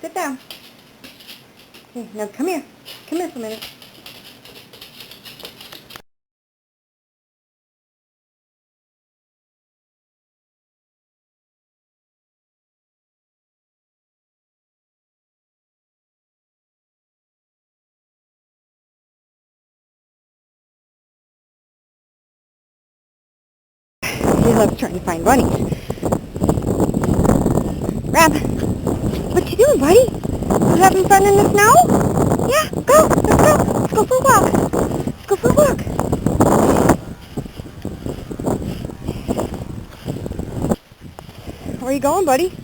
Sit down. Okay, now come here. Come here for a minute. He loves trying to find bunnies. Rab, what you doing, buddy? You having fun in the snow? Yeah, go. Let's go. Let's go for a walk. Let's go for a walk. Where are you going, buddy?